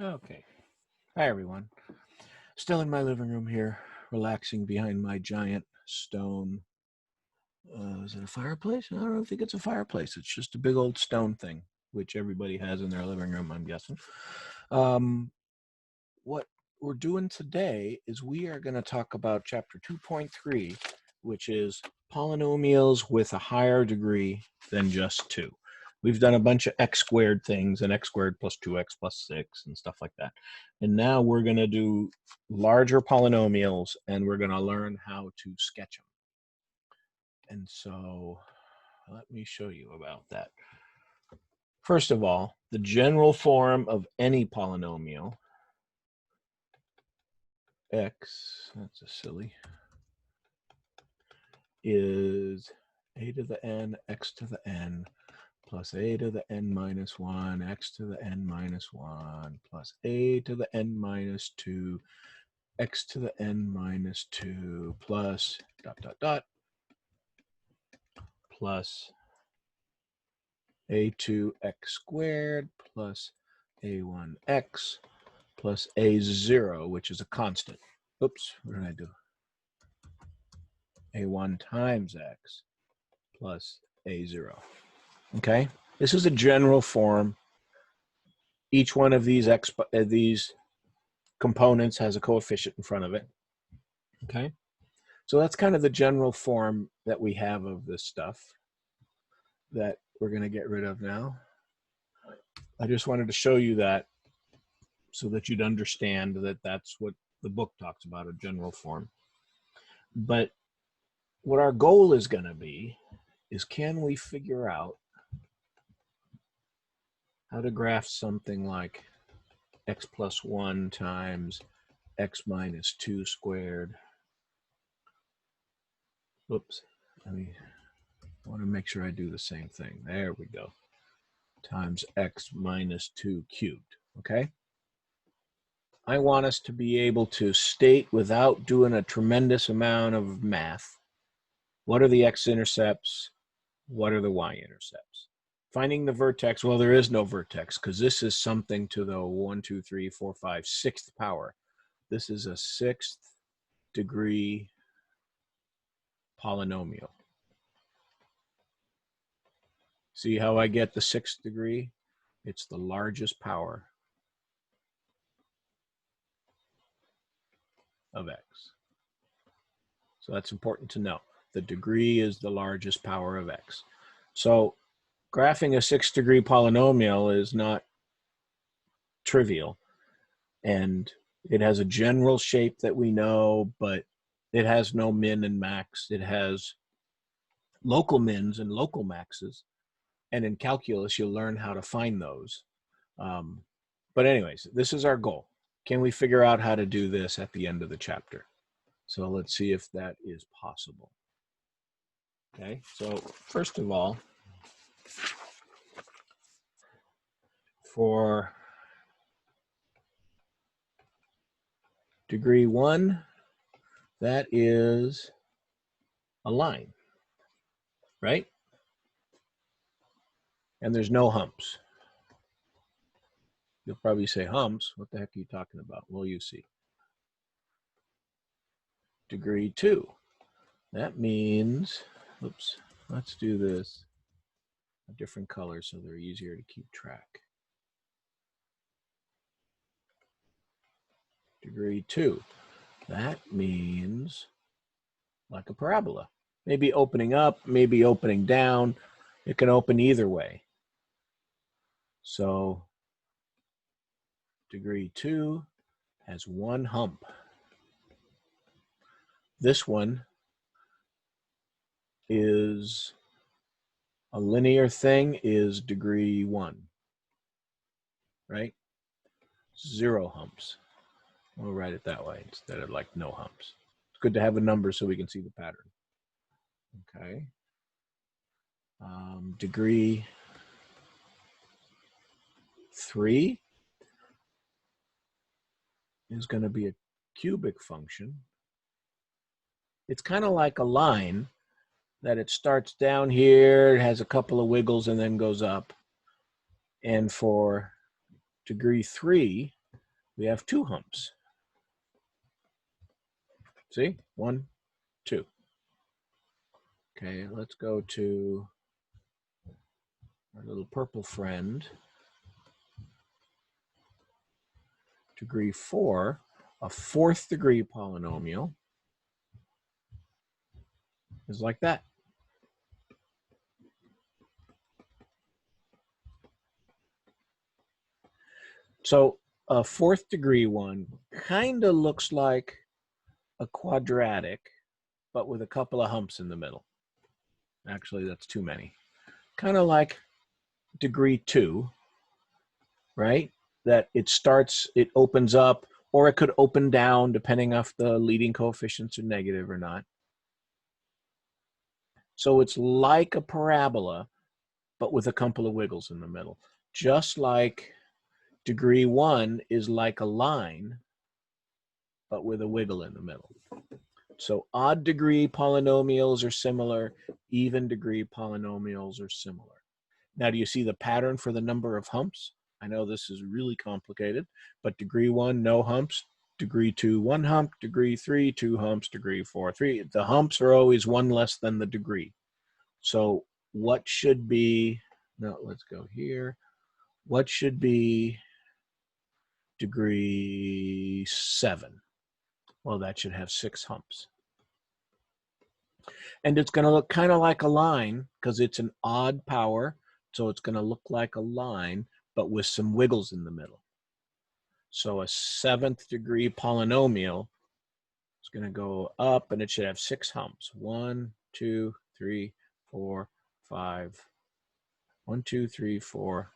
Okay. Hi, everyone. Still in my living room here, relaxing behind my giant stone. Is it a fireplace? I don't think it's a fireplace. It's just a big old stone thing, which everybody has in their living room, I'm guessing. What we're doing today is we are going to talk about chapter 2.3, which is polynomials with a higher degree than just 2. We've done a bunch of x squared things and x squared plus 2x plus 6 and stuff like that. And now we're going to do larger polynomials and we're going to learn how to sketch them. And so let me show you about that. First of all, the general form of any polynomial, x, that's a silly, is a to the n, x to the n, plus a to the n minus 1, x to the n minus 1, plus a to the n minus 2, x to the n minus 2, plus dot, dot, dot, plus a2x squared, plus a1x, plus a0, which is a constant. Oops, what did I do? a1 times x plus a0. Okay, this is a general form. Each one of these components has a coefficient in front of it. Okay, so that's kind of the general form that we have of this stuff that we're going to get rid of now. I just wanted to show you that so that you'd understand that that's what the book talks about, a general form. But what our goal is going to be is, can we figure out how to graph something like x plus 1 times x minus 2 squared. Whoops, I want to make sure I do the same thing. There we go. Times x minus 2 cubed, okay? I want us to be able to state, without doing a tremendous amount of math, what are the x-intercepts, what are the y-intercepts. Finding the vertex, well, there is no vertex because this is something to the 1, 2, 3, 4, 5, 6th power. This is a 6th degree polynomial. See how I get the 6th degree? It's the largest power of x. So that's important to know. The degree is the largest power of x. So graphing a 6th degree polynomial is not trivial. And it has a general shape that we know, but it has no min and max. It has local mins and local maxes. And in calculus, you'll learn how to find those. But anyways, this is our goal. Can we figure out how to do this at the end of the chapter? So let's see if that is possible. Okay, so first of all, for degree 1, that is a line, right? And there's no humps. You'll probably say, humps? What the heck are you talking about? Well, you see. Degree 2. That means, oops, let's do this a different color so they're easier to keep track. Degree 2. That means like a parabola. Maybe opening up, maybe opening down. It can open either way. So degree 2 has one hump. This one is a linear thing, is degree 1, right? 0 humps. We'll write it that way instead of like no humps. It's good to have a number so we can see the pattern. Okay. Degree 3 is going to be a cubic function. It's kind of like a line that it starts down here, it has a couple of wiggles and then goes up. And for degree 3, we have 2 humps. See? 1, 2. Okay, let's go to our little purple friend. Degree 4, a 4th degree polynomial is like that. So a 4th degree one kind of looks like a quadratic, but with a couple of humps in the middle. Actually, that's too many. Kind of like degree 2, right? That it starts, it opens up, or it could open down depending if the leading coefficients are negative or not. So it's like a parabola, but with a couple of wiggles in the middle. Just like degree 1 is like a line, but with a wiggle in the middle. So odd degree polynomials are similar, even degree polynomials are similar. Now, do you see the pattern for the number of humps? I know this is really complicated, but degree 1, no humps. Degree 2, 1 hump. Degree 3, 2 humps. Degree 4, 3. The humps are always 1 less than the degree. So what should be, no, let's go here. What should be degree 7? Well, that should have 6 humps. And it's going to look kind of like a line because it's an odd power. So it's going to look like a line, but with some wiggles in the middle. So a 7th degree polynomial is going to go up and it should have 6 humps. 1, 2, 3, 4, 5. 1, 2, 3, 4,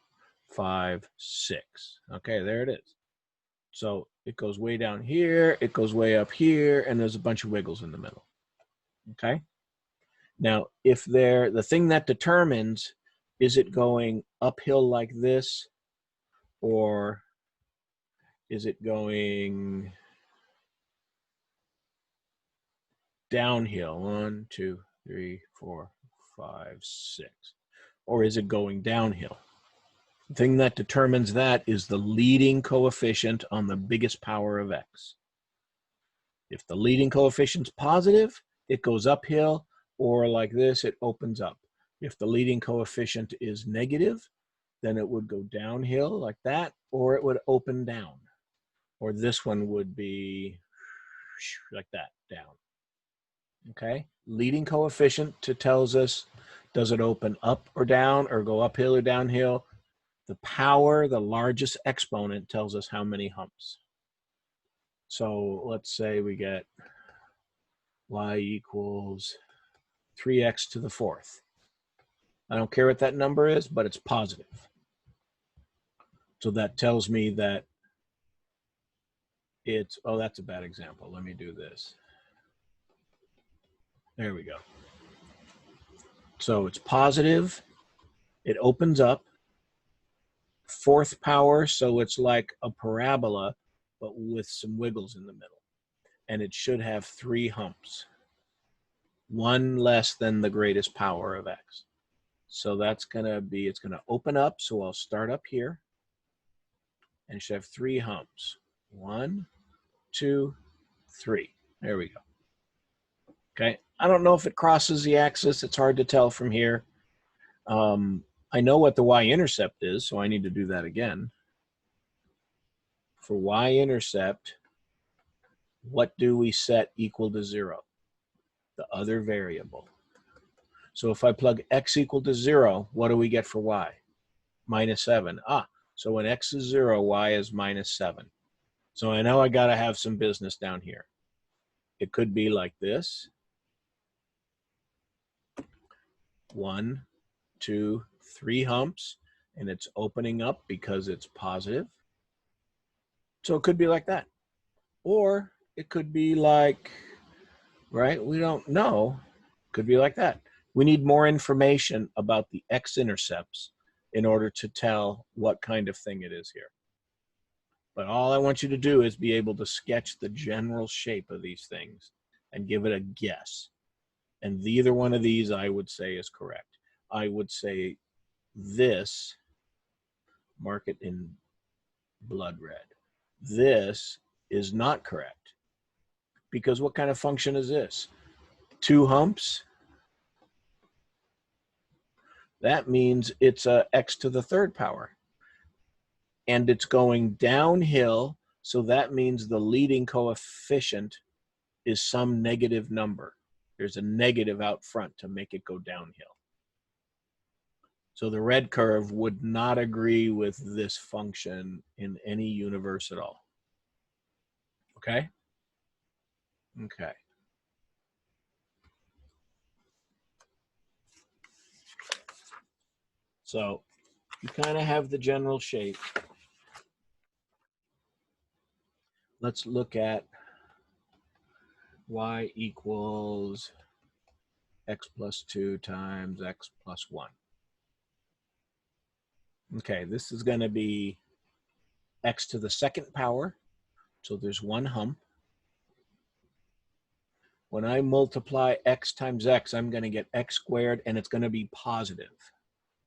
5, 6. Okay, there it is. So it goes way down here, it goes way up here, and there's a bunch of wiggles in the middle. Okay? Now, if the thing that determines, is it going uphill like this, or is it going downhill? 1, 2, 3, 4, 5, 6. Or is it going downhill? The thing that determines that is the leading coefficient on the biggest power of x. If the leading coefficient's positive, it goes uphill, or like this, it opens up. If the leading coefficient is negative, then it would go downhill like that, or it would open down. Or this one would be like that, down. Okay? Leading coefficient tells us, does it open up or down, or go uphill or downhill? The power, the largest exponent, tells us how many humps. So let's say we get y equals 3x to the 4th. I don't care what that number is, but it's positive. So that tells me that it's, oh, that's a bad example. Let me do this. There we go. So it's positive. It opens up. 4th power, so it's like a parabola, but with some wiggles in the middle. And it should have 3 humps. 1 less than the greatest power of x. So that's going to be, it's going to open up. So I'll start up here. And it should have 3 humps. 1, 2, 3. There we go. Okay. I don't know if it crosses the axis. It's hard to tell from here. I know what the y-intercept is, so I need to do that again. For y-intercept, what do we set equal to 0? The other variable. So if I plug x equal to 0, what do we get for y? -7. So when x is 0, y is -7. So I know I got to have some business down here. It could be like this. 1, 2, 3 humps, and it's opening up because it's positive. So it could be like that. Or it could be like, right? We don't know. Could be like that. We need more information about the x-intercepts in order to tell what kind of thing it is here. But all I want you to do is be able to sketch the general shape of these things and give it a guess. And either one of these I would say is correct. I would say this, mark it in blood red. this is not correct. Because what kind of function is this? 2 humps? That means it's a x to the third power. And it's going downhill, so that means the leading coefficient is some negative number. There's a negative out front to make it go downhill. So the red curve would not agree with this function in any universe at all. Okay? Okay. So you kind of have the general shape. Let's look at y equals x plus 2 times x plus 1. Okay, this is going to be x to the second power. So there's 1 hump. When I multiply x times x, I'm going to get x squared, and it's going to be positive.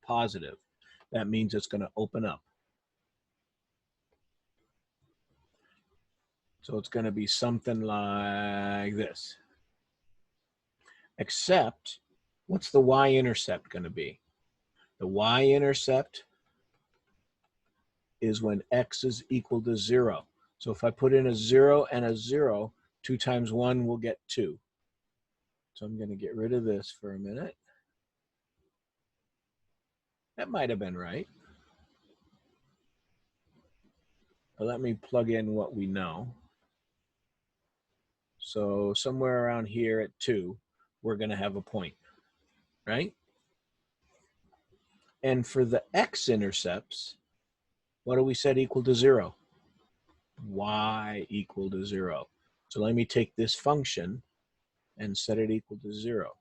Positive. That means it's going to open up. So it's going to be something like this. Except, what's the y-intercept going to be? The y-intercept is when x is equal to 0. So if I put in a 0 and a 0, 2 times 1 will get 2. So I'm going to get rid of this for a minute. That might have been right. But let me plug in what we know. So somewhere around here at 2, we're going to have a point, right? And for the x-intercepts, what do we set equal to 0? Y equal to 0. So let me take this function and set it equal to 0.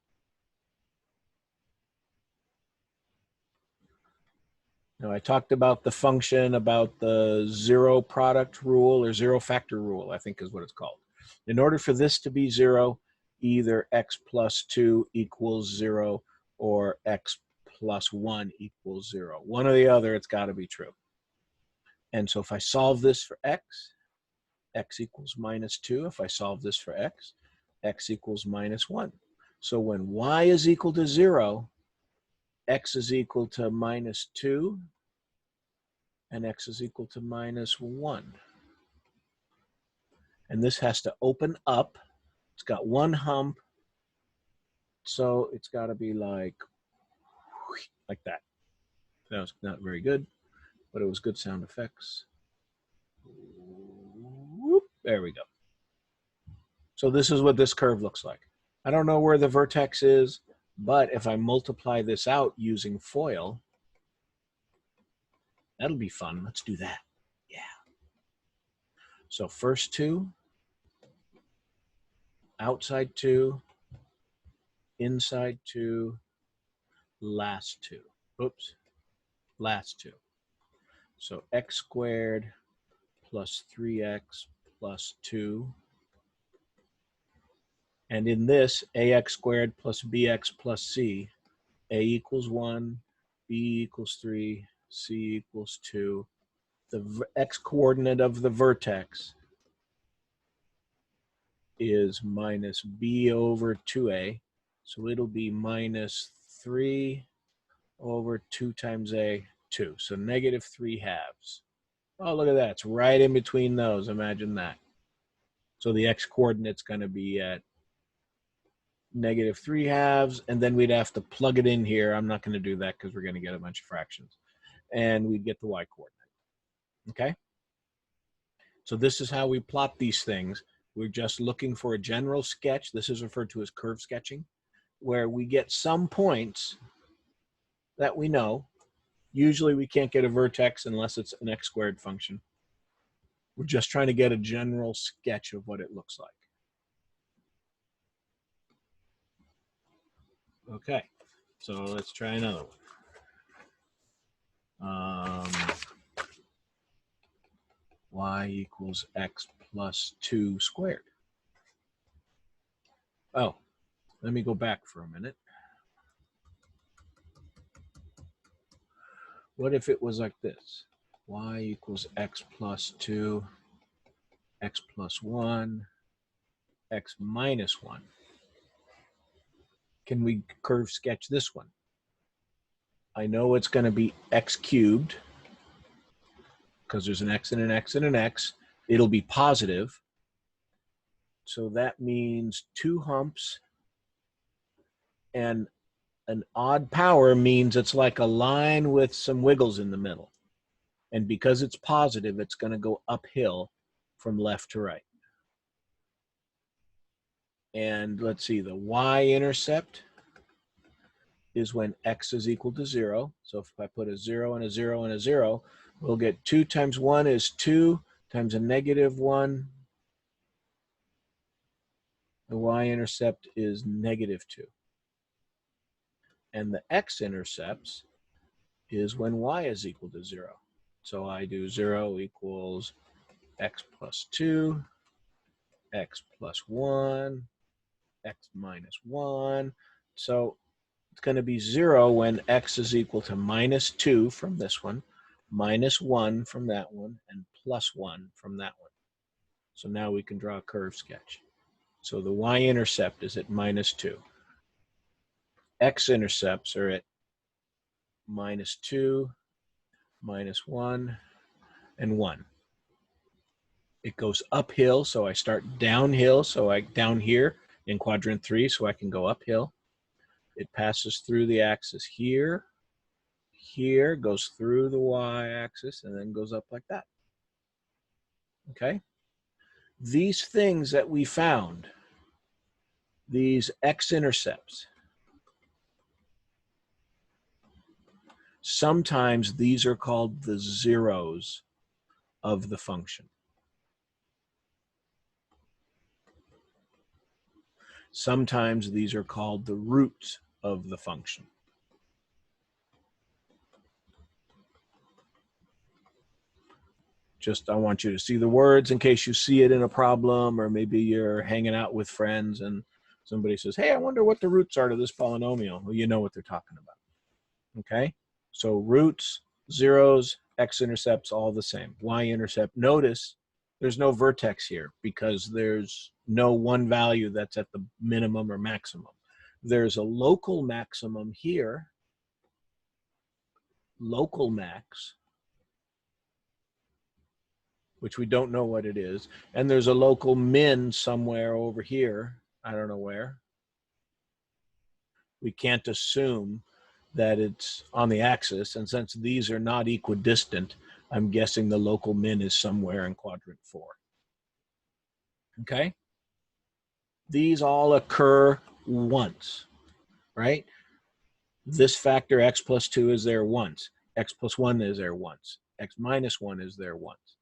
Now I talked about the function, about the zero product rule or zero factor rule, I think is what it's called. In order for this to be 0, either x plus 2 equals 0 or x plus 1 equals 0. One or the other, it's got to be true. And so if I solve this for x equals minus 2. If I solve this for x equals minus 1. So when y is equal to 0, x is equal to minus 2, and x is equal to minus 1. And this has to open up. It's got 1 hump, so it's got to be like that. That was not very good, but it was good sound effects. There we go. So this is what this curve looks like. I don't know where the vertex is, but if I multiply this out using FOIL, that'll be fun. Let's do that. Yeah. So first 2, outside 2, inside 2, last 2. Oops, last 2. So x squared plus 3x plus 2. And in this, ax squared plus bx plus c, a equals 1, b equals 3, c equals 2. The x-coordinate of the vertex is minus b over 2a. So it'll be minus 3 over 2 times a, 2. So negative 3/2. Oh, look at that. It's right in between those. Imagine that. So the x-coordinate's going to be at negative 3/2, and then we'd have to plug it in here. I'm not going to do that because we're going to get a bunch of fractions. And we'd get the y-coordinate. Okay? So this is how we plot these things. We're just looking for a general sketch. This is referred to as curve sketching, where we get some points that we know. Usually we can't get a vertex unless it's an x-squared function. We're just trying to get a general sketch of what it looks like. Okay, so let's try another one. Y equals x plus 2 squared. Oh, let me go back for a minute. What if it was like this? Y equals x plus 2 x plus 1, x minus 1. Can we curve sketch this one? I know it's going to be x cubed because there's an x and an x and an x. It'll be positive. So that means 2 humps, and an odd power means it's like a line with some wiggles in the middle. And because it's positive, it's going to go uphill from left to right. And let's see, the y-intercept is when x is equal to 0. So if I put a 0 and a 0 and a 0, we'll get 2 times 1 is 2 times a negative 1. The y-intercept is negative 2. And the x-intercepts is when y is equal to 0. So I do 0 equals x plus 2, x plus 1, x minus 1. So it's going to be 0 when x is equal to minus 2 from this one, minus 1 from that one, and plus 1 from that one. So now we can draw a curve sketch. So the y-intercept is at minus 2. X-intercepts are at minus 2, minus 1, and 1. It goes uphill, so I start downhill, so I down here in quadrant 3, so I can go uphill. It passes through the axis here, here, goes through the y-axis, and then goes up like that. Okay? These things that we found, these x-intercepts, sometimes these are called the zeros of the function. Sometimes these are called the roots of the function. Just, I want you to see the words in case you see it in a problem, or maybe you're hanging out with friends and somebody says, hey, I wonder what the roots are to this polynomial. Well, you know what they're talking about. Okay? So roots, zeros, x-intercepts, all the same. Y-intercept, notice there's no vertex here because there's no one value that's at the minimum or maximum. There's a local maximum here, local max, which we don't know what it is, and there's a local min somewhere over here, I don't know where. We can't assume that it's on the axis, and since these are not equidistant, I'm guessing the local min is somewhere in quadrant 4. Okay? These all occur once, right? This factor x plus 2 is there once. X plus 1 is there once. X minus 1 is there once.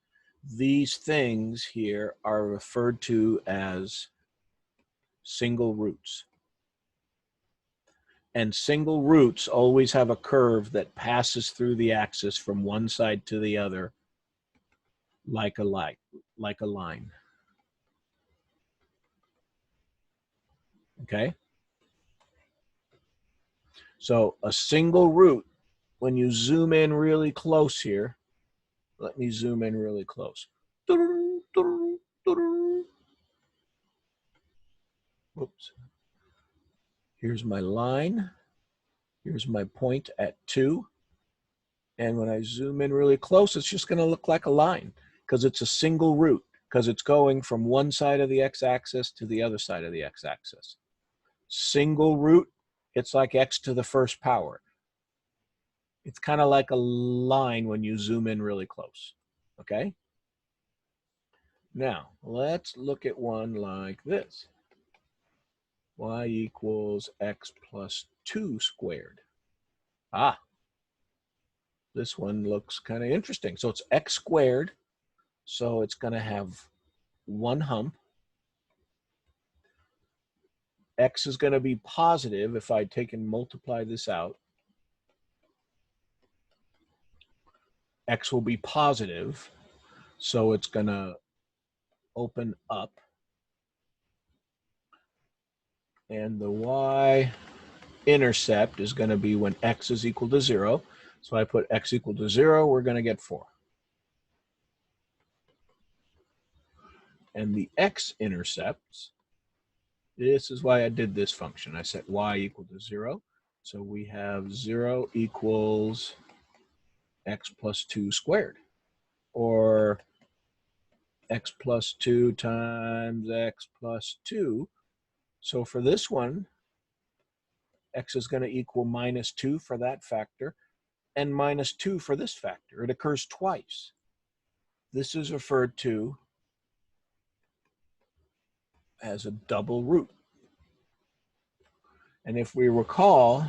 These things here are referred to as single roots. And single roots always have a curve that passes through the axis from one side to the other like a line. Okay? So a single root, when you zoom in really close here, let me zoom in really close. Whoops. Here's my line. Here's my point at 2. And when I zoom in really close, it's just going to look like a line because it's a single root, because it's going from one side of the x-axis to the other side of the x-axis. Single root, it's like x to the first power. It's kind of like a line when you zoom in really close. Okay? Now, let's look at one like this. Y equals x plus 2 squared. Ah, this one looks kind of interesting. So it's x squared. So it's going to have one hump. X is going to be positive if I take and multiply this out. X will be positive. So it's going to open up. And the y-intercept is going to be when x is equal to 0. So I put x equal to 0, we're going to get 4. And the x-intercepts, this is why I did this function. I set y equal to 0. So we have 0 equals x plus 2 squared, or x plus 2 times x plus 2. So for this one, x is going to equal minus 2 for that factor, and minus 2 for this factor. It occurs twice. This is referred to as a double root. And if we recall,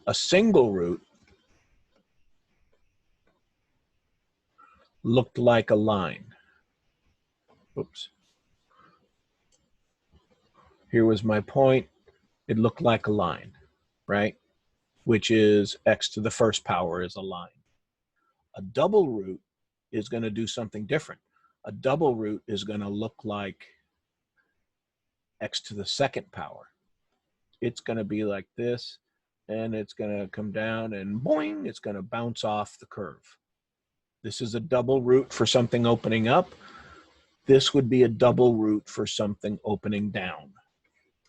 a single root looked like a line. Oops. Here was my point. It looked like a line, right? Which is x to the first power is a line. A double root is going to do something different. A double root is going to look like x to the second power. It's going to be like this, and it's going to come down and boing, it's going to bounce off the curve. This is a double root for something opening up. This would be a double root for something opening down.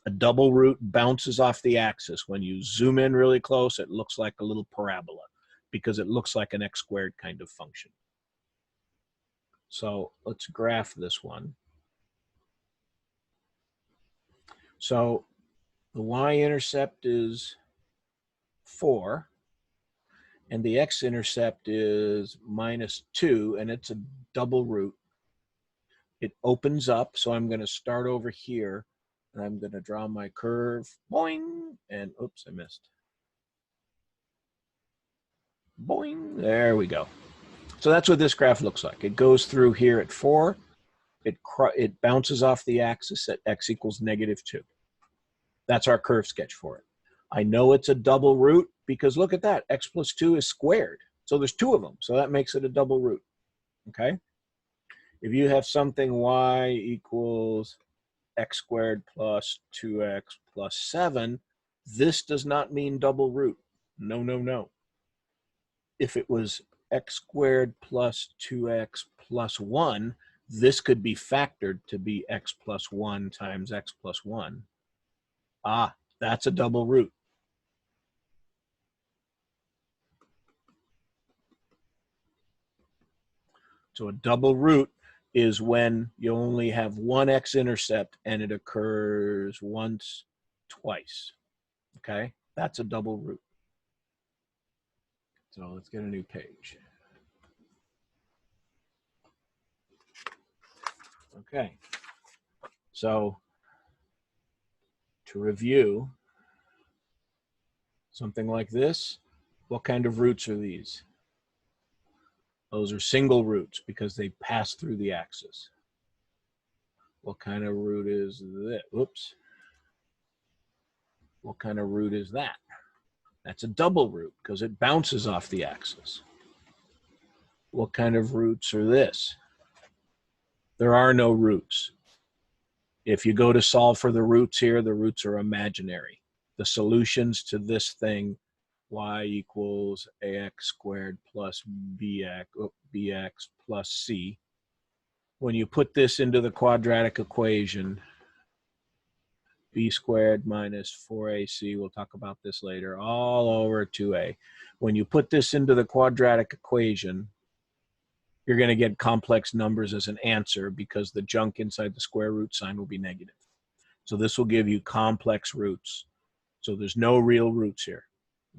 A double root bounces off the axis. When you zoom in really close, it looks like a little parabola because it looks like an x squared kind of function. So let's graph this one. So the y-intercept is 4, and the x-intercept is minus 2, and it's a double root. It opens up, so I'm going to start over here, and I'm going to draw my curve, boing, and oops, I missed. Boing, there we go. So that's what this graph looks like. It goes through here at 4. It bounces off the axis at x equals -2. That's our curve sketch for it. I know it's a double root because look at that. X plus 2 is squared. So there's 2 of them. So that makes it a double root. Okay? If you have something y equals x squared plus 2x plus 7, this does not mean double root. No, no, no. If it was x squared plus 2x plus 1, this could be factored to be x plus 1 times x plus 1. Ah, that's a double root. So a double root is when you only have one x-intercept and it occurs once, twice. Okay, that's a double root. So let's get a new page. Okay, so to review, something like this, what kind of roots are these? Those are single roots because they pass through the axis. What kind of root is this? Oops. What kind of root is that? That's a double root because it bounces off the axis. What kind of roots are this? There are no roots. If you go to solve for the roots here, the roots are imaginary. The solutions to this thing, y equals ax squared plus bx plus c. When you put this into the quadratic equation, b squared minus 4ac, we'll talk about this later, all over 2a. When you put this into the quadratic equation, you're going to get complex numbers as an answer because the junk inside the square root sign will be negative. So this will give you complex roots. So there's no real roots here,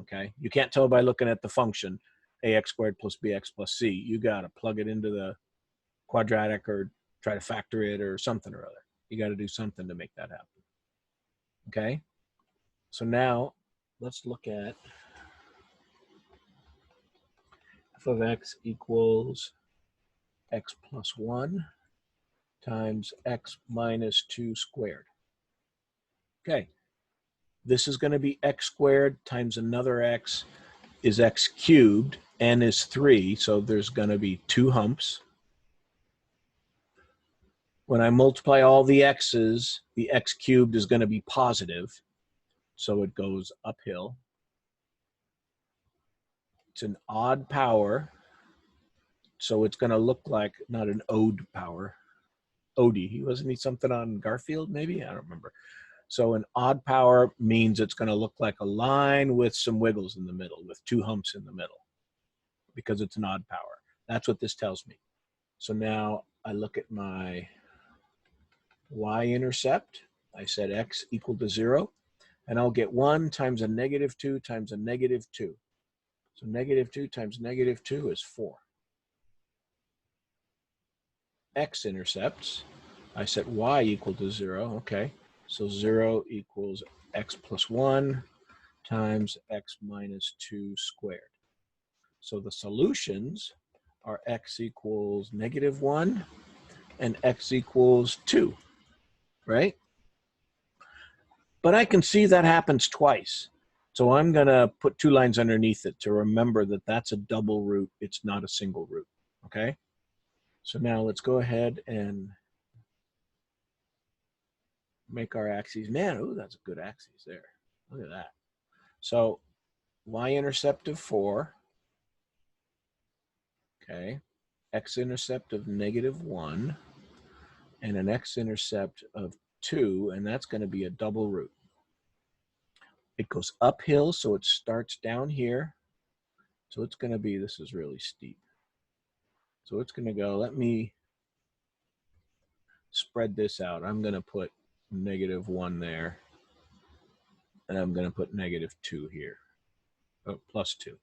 okay? You can't tell by looking at the function ax squared plus bx plus c. You got to plug it into the quadratic or try to factor it or something or other. You got to do something to make that happen, okay? So now let's look at f of x equals x plus 1 times x minus 2 squared. Okay, this is going to be x squared times another x is x cubed, n is 3, so there's going to be 2 humps. When I multiply all the x's, the x cubed is going to be positive, so it goes uphill. It's an odd power, so it's going to look like, not an odd power, Odie. Wasn't he something on Garfield, maybe? I don't remember. So an odd power means it's going to look like a line with some wiggles in the middle, with two humps in the middle, because it's an odd power. That's what this tells me. So now I look at my y-intercept. I set x equal to 0, and I'll get 1 times a negative 2 times a negative 2. So negative 2 times negative 2 is 4. X-intercepts, I set y equal to 0. Okay, so 0 equals x plus 1 times x minus 2 squared. So the solutions are x equals negative 1 and x equals 2, right? But I can see that happens twice. So I'm going to put 2 lines underneath it to remember that that's a double root. It's not a single root, okay? So now let's go ahead and make our axes. Man, oh, that's a good axis there. Look at that. So y-intercept of 4, okay, x-intercept of negative 1, and an x-intercept of 2, and that's going to be a double root. It goes uphill, so it starts down here. So it's going to be, this is really steep. So it's going to go, let me spread this out. I'm going to put negative 1 there, and I'm going to put negative 2 here. Oh, plus 2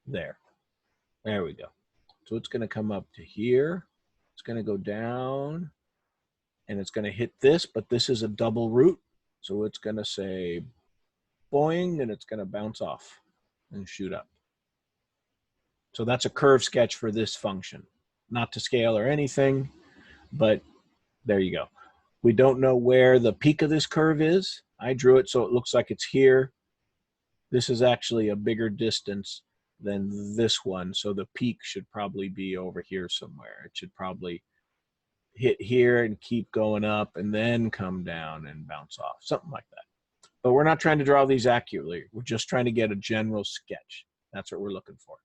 there. There we go. So it's going to come up to here. It's going to go down, and it's going to hit this, but this is a double root. So it's going to say boing, and it's going to bounce off and shoot up. So that's a curve sketch for this function. Not to scale or anything, but there you go. We don't know where the peak of this curve is. I drew it so it looks like it's here. This is actually a bigger distance than this one, so the peak should probably be over here somewhere. It should probably hit here and keep going up and then come down and bounce off, something like that. But we're not trying to draw these accurately. We're just trying to get a general sketch. That's what we're looking for.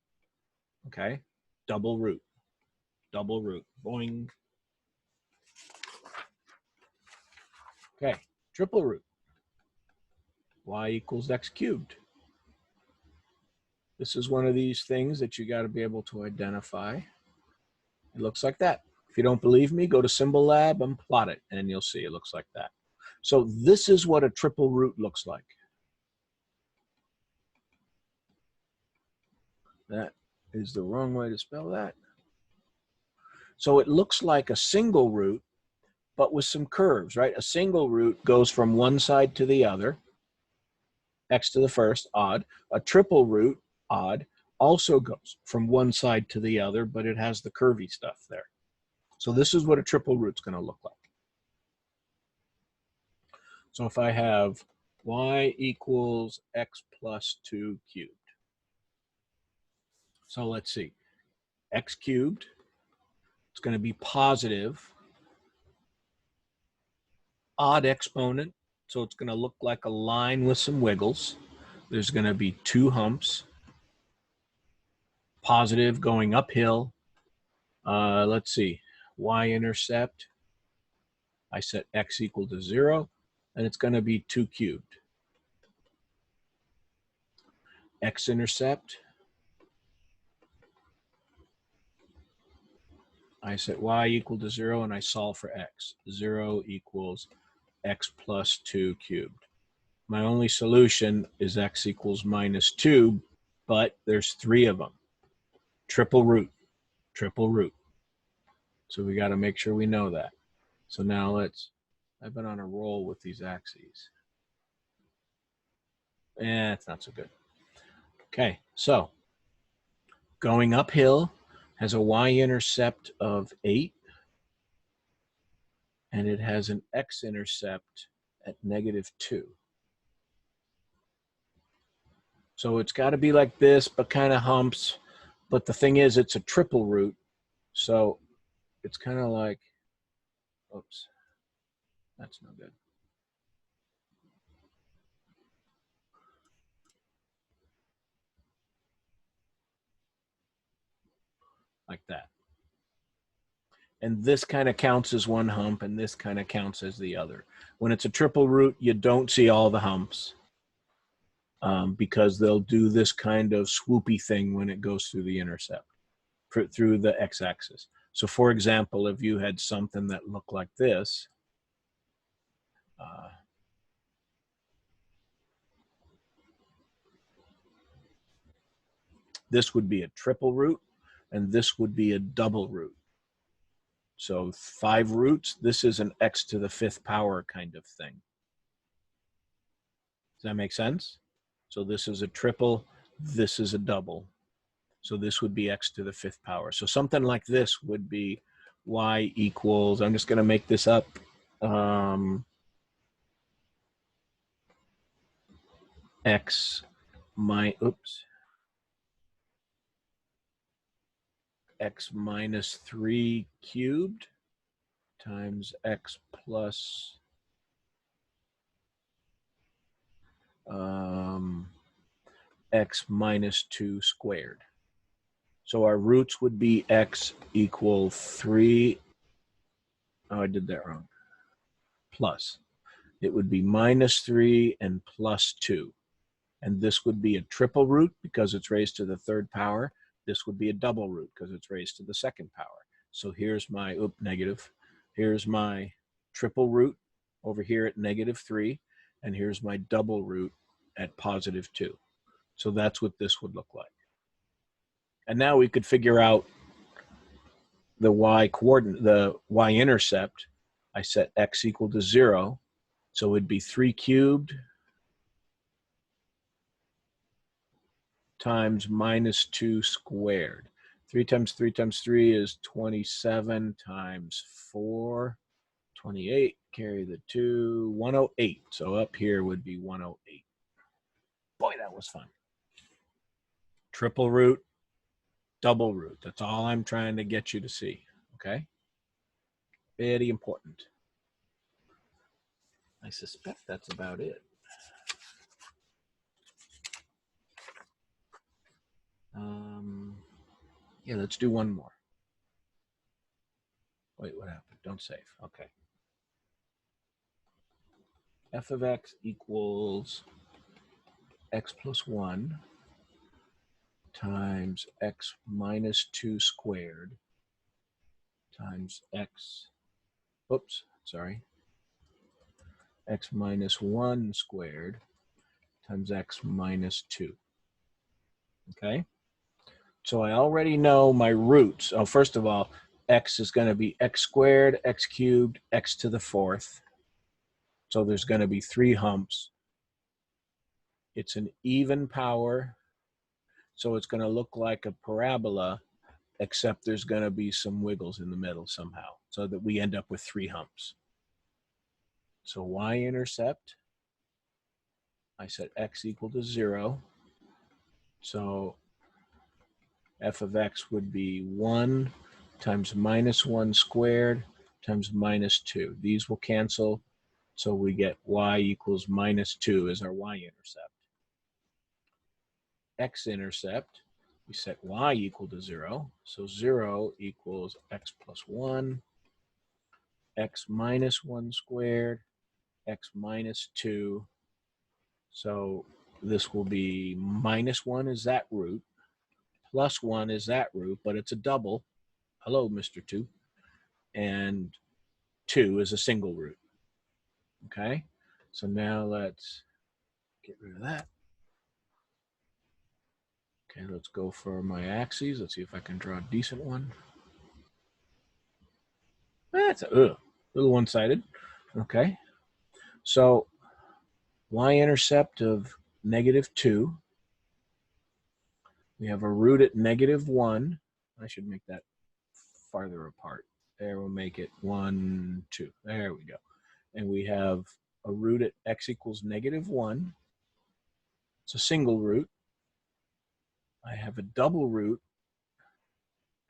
Okay, double root, boing. Okay, triple root, y equals x cubed. This is one of these things that you got to be able to identify. It looks like that. If you don't believe me, go to Symbol Lab and plot it, and you'll see it looks like that. So this is what a triple root looks like. That is the wrong way to spell that. So it looks like a single root, but with some curves, right? A single root goes from one side to the other, x to the first, odd. A triple root, odd, also goes from one side to the other, but it has the curvy stuff there. So this is what a triple root's going to look like. So if I have y equals x plus 2 cubed. So let's see. X cubed, it's going to be positive. Odd exponent, so it's going to look like a line with some wiggles. There's going to be 2 humps. Positive going uphill. Let's see. Y-intercept, I set x equal to 0, and it's going to be 2 cubed. X-intercept, I set y equal to 0, and I solve for x. 0 equals x plus 2 cubed. My only solution is x equals minus 2, but there's 3 of them. Triple root, triple root. So we got to make sure we know that. So now I've been on a roll with these axes. It's not so good. Okay, so going uphill has a y-intercept of 8, and it has an x-intercept at negative 2. So it's got to be like this, but kind of humps. But the thing is, it's a triple root, so it's kind of like, oops, that's no good. Like that. And this kind of counts as one hump, and this kind of counts as the other. When it's a triple root, you don't see all the humps because they'll do this kind of swoopy thing when it goes through the intercept, through the x-axis. So for example, if you had something that looked like this, this would be a triple root, and this would be a double root. So 5 roots, this is an x to the 5th power kind of thing. Does that make sense? So this is a triple, this is a double. So this would be x to the 5th power. So something like this would be y equals, I'm just going to make this up, x minus 3 cubed times x plus x minus 2 squared. So our roots would be x equal 3. Oh, I did that wrong. Plus. It would be minus 3 and plus 2. And this would be a triple root because it's raised to the 3rd power. This would be a double root because it's raised to the 2nd power. So here's my, negative. Here's my triple root over here at negative 3. And here's my double root at positive 2. So that's what this would look like. And now we could figure out the y coordinate, the y-intercept. I set x equal to 0. So it'd be 3 cubed times minus 2 squared. 3 times 3 times 3 is 27 times 4, 28. Carry the 2, 108. So up here would be 108. Boy, that was fun. Triple root, double root. That's all I'm trying to get you to see, okay? Very important. I suspect that's about it. Yeah, let's do one more. Wait, what happened? Don't save. Okay. F of x equals x plus 1 times x minus 2 squared times x, x minus 1 squared times x minus 2. Okay? So I already know my roots. Oh, first of all, x is going to be x squared, x cubed, x to the 4th. So there's going to be 3 humps. It's an even power, so it's going to look like a parabola, except there's going to be some wiggles in the middle somehow, so that we end up with 3 humps. So y-intercept, I set x equal to 0. So f of x would be 1 times minus 1 squared times minus 2. These will cancel, so we get y equals minus 2 as our y-intercept. X-intercept, we set y equal to 0. So 0 equals x plus 1, x minus 1 squared, x minus 2. So this will be minus 1 is that root, plus 1 is that root, but it's a double. Hello, Mr. 2. And 2 is a single root. Okay? So now let's get rid of that. Okay, let's go for my axes. Let's see if I can draw a decent one. That's a little one-sided. Okay. So y-intercept of negative 2. We have a root at negative 1. I should make that farther apart. There, we'll make it 1, 2. There we go. And we have a root at x equals negative 1. It's a single root. I have a double root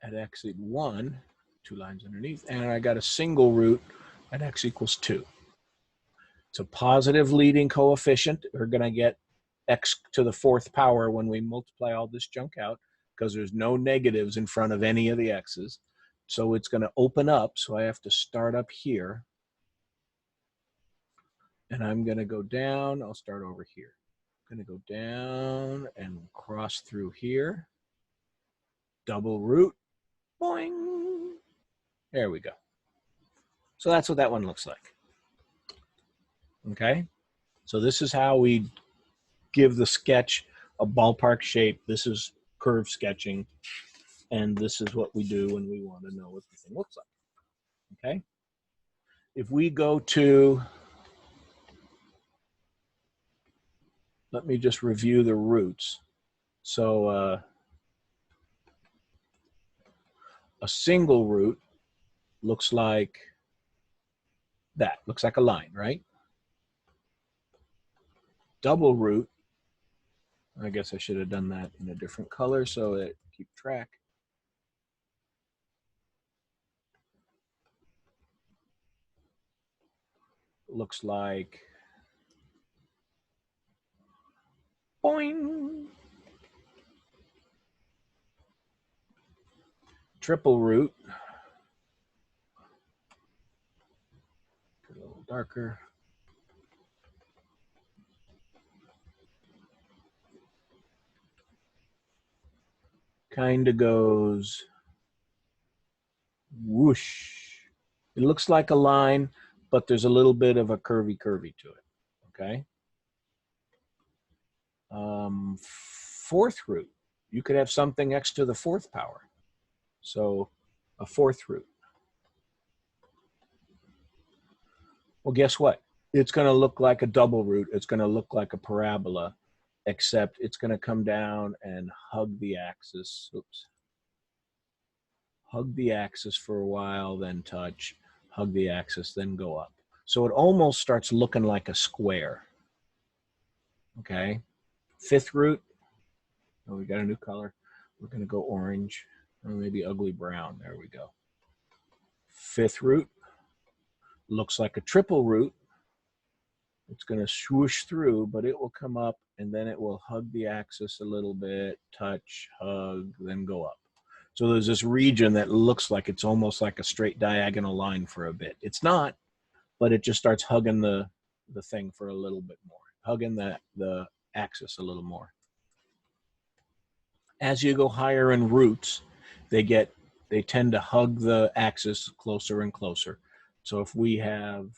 at x equals 1, 2 lines underneath, and I got a single root at x equals 2. It's a positive leading coefficient. We're going to get x to the 4th power when we multiply all this junk out because there's no negatives in front of any of the x's. So it's going to open up. So I have to start up here. And I'm going to go down. I'll start over here. I'm going to go down and cross through here. Double root. Boing. There we go. So that's what that one looks like. Okay. So this is how we give the sketch a ballpark shape. This is curve sketching. And this is what we do when we want to know what the thing looks like. Okay. If we go to, let me just review the roots. So a single root looks like that. Looks like a line, right? Double root, I guess I should have done that in a different color so that keep track. Looks like boing. Triple root, a little darker. Kind of goes whoosh. It looks like a line, but there's a little bit of a curvy to it, okay? Fourth root, you could have something next to the fourth power. So a fourth root. Well, guess what? It's going to look like a double root. It's going to look like a parabola, except it's going to come down and hug the axis. Oops. Hug the axis for a while, then touch, hug the axis, then go up. So it almost starts looking like a square. Okay. Fifth root. Oh, we got a new color. We're going to go orange, or maybe ugly brown. There we go. Fifth root. Looks like a triple root. It's going to swoosh through, but it will come up and then it will hug the axis a little bit, touch, hug, then go up. So there's this region that looks like it's almost like a straight diagonal line for a bit. It's not, but it just starts hugging the thing for a little bit more, hugging the axis a little more. As you go higher in roots, they tend to hug the axis closer and closer. So if we have,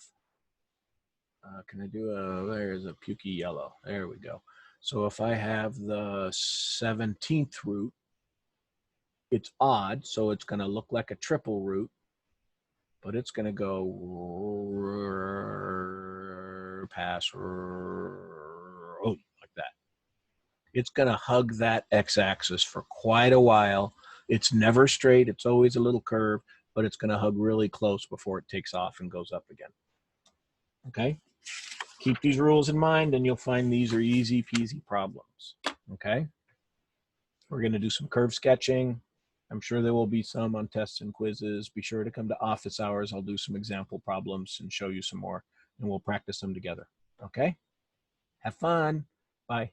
can I do there's a pukey yellow. There we go. So if I have the 17th root, it's odd, so it's going to look like a triple root, but it's going to go past like that. It's going to hug that x-axis for quite a while. It's never straight. It's always a little curve, but it's going to hug really close before it takes off and goes up again. Okay? Keep these rules in mind, and you'll find these are easy peasy problems. Okay? We're going to do some curve sketching. I'm sure there will be some on tests and quizzes. Be sure to come to office hours. I'll do some example problems and show you some more, and we'll practice them together. Okay? Have fun. Bye.